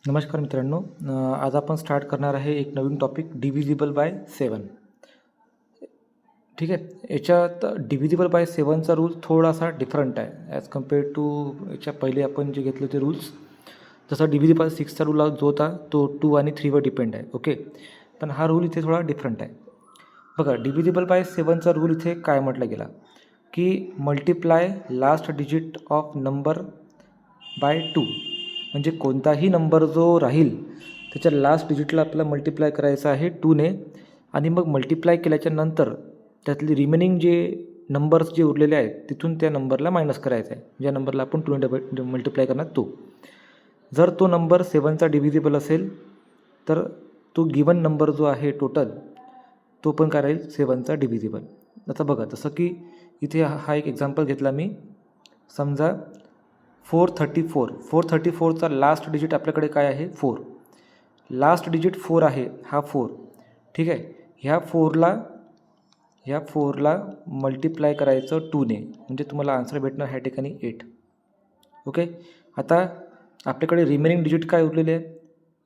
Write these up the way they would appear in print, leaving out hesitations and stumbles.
नमस्कार मित्रांनो, आज आपण स्टार्ट करणार आहे एक नवीन टॉपिक डिव्हिजिबल बाय 7. ठीक आहे. याच्यात डिव्हिजिबल बाय 7चा रूल थोडासा डिफरंट आहे ॲज कम्पेअर्ड टू याच्या पहिले आपण जे घेतले होते रूल्स. जसं डिव्हिजिबल बाय 6चा रूल जो होता तो 2 आणि 3वर डिपेंड आहे. ओके, पण हा रूल इथे थोडा डिफरंट आहे. बघा, डिव्हिजिबल बाय 7चा रूल इथे काय म्हटलं गेला की multiply last digit of number by 2. म्हणजे कोणताही नंबर जो राहील त्याच्या लास्ट डिजिटला आपल्याला मल्टिप्लाय करायचं आहे 2ने, आणि मग मल्टिप्लाय केल्याच्या नंतर त्यातले रिमेनिंग जे नंबर्स जे उरलेले आहेत तिथून त्या नंबरला मायनस करायचं आहे. ज्या नंबरला आपण 2ने मल्टिप्लाय करणार तो. जर तो नंबर 7चा डिव्हिजिबल असेल तर तो गिवन नंबर जो आहे टोटल तो पण काय राहील 7चा डिव्हिजिबल. आता बघा, जसं की इथे हा एक एक्झाम्पल घेतला मी. समजा 434चा लास्ट डिजिट आपल्याकडे काय आहे 4. लास्ट डिजिट 4 आहे, हा 4. ठीक आहे. ह्या 4ला मल्टिप्लाय करायचं 2ने, म्हणजे तुम्हाला आन्सर भेटणार ह्या ठिकाणी 8. ओके. आता आपल्याकडे रिमेनिंग डिजिट काय उरलेले आहे?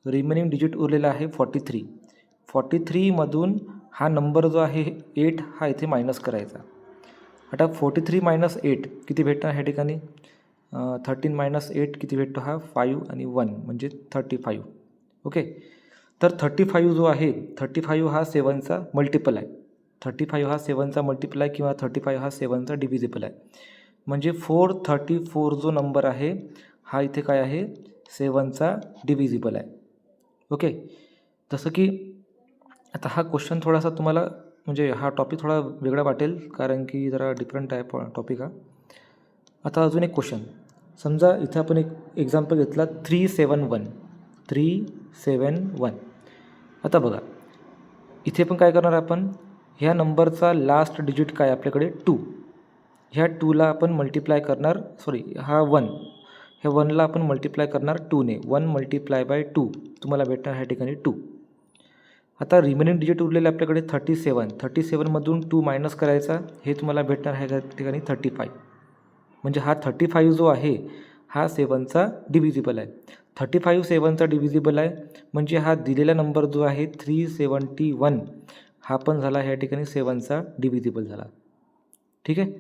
रिमेनिंग डिजिट उरलेला आहे 43. 43मधून हा नंबर जो आहे 8 हा इथे मायनस करायचा. आता 43 मायनस 8 किती भेटणार ह्या ठिकाणी? 13 मायनस 8 किती भेटतो? हा 5 आणि 1 म्हणजे 35. ओके. तर 35 जो आहे 35 हा 7चा मल्टिपल आहे. 35 हा 7चा मल्टिपल आहे किंवा 35 हा 7चा डिव्हिजिबल आहे. म्हणजे 434 जो नंबर आहे हा इथे काय आहे 7चा डिव्हिजिबल आहे. ओके. जसं की आता हा क्वेश्चन थोडासा तुम्हाला म्हणजे हा टॉपिक थोडा वेगळा वाटेल कारण की जरा डिफरंट आहे टॉपिक हा. आता अजून एक क्वेश्चन. समजा इथे आपण एक एक्झाम्पल घेतला 371. आता बघा, इथे पण काय करणार आपण, ह्या नंबरचा लास्ट डिजिट काय आपल्याकडे 2. ह्या 2ला आपण मल्टिप्लाय करणार, हा 1, ह्या 1ला आपण मल्टिप्लाय करणार 2ने. 1 मल्टिप्लाय बाय 2 तुम्हाला भेटणार ह्या ठिकाणी 2. आता रिमेनिंग डिजिट उरलेले आपल्याकडे 37मधून 2 मायनस करायचा, हे तुम्हाला भेटणार ह्या ठिकाणी 35. म्हणजे हा 35 जो आहे हा 7चा डिव्हिजिबल आहे. 35 7चा डिव्हिजिबल आहे, म्हणजे हा दिलेला नंबर जो आहे 371 हा पण झाला ह्या ठिकाणी 7चा डिव्हिजिबल झाला. ठीक आहे.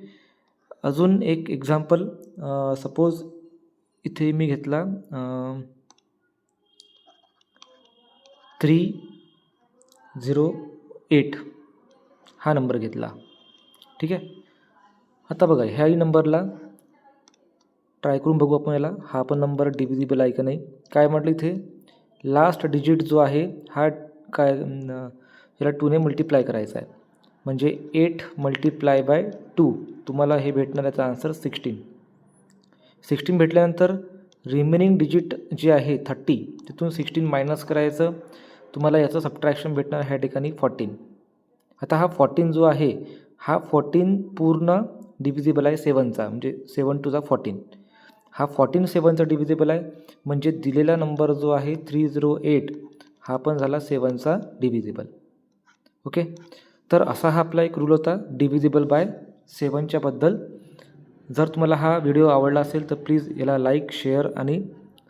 अजून एक एक्झाम्पल, सपोज इथे मी घेतला 308 हा नंबर घेतला. ठीक आहे. आता बघा, ह्याही नंबरला ट्राय करून बघू आपण याला, हा पण नंबर डिव्हिजिबल आहे का नाही. काय म्हटलं इथे, लास्ट डिजिट जो आहे हा काय याला 2ने मल्टिप्लाय करायचा आहे. म्हणजे 8 मल्टिप्लाय बाय 2 तुम्हाला हे भेटणार याचा आन्सर 16 भेटल्यानंतर रिमेनिंग डिजिट जे आहे 30 तिथून 16 मायनस करायचं, तुम्हाला याचं सबट्रॅक्शन भेटणार ह्या ठिकाणी 14. आता हा 14 जो आहे हा 14 पूर्ण डिव्हिजिबल आहे 7चा, म्हणजे 7 टू 14. हा 14 7चा डिव्हिजिबल आहे, म्हणजे दिलेला नंबर जो आहे 308 हा पण झाला 7चा डिव्हिजिबल. ओके. तर असा हा आपला एक रूल होता डिव्हिजिबल बाय 7च्या बद्दल. जर तुम्हाला हा व्हिडिओ आवडला असेल तर प्लीज याला लाईक, शेअर आणि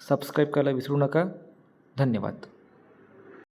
सबस्क्राईब करायला विसरू नका. धन्यवाद.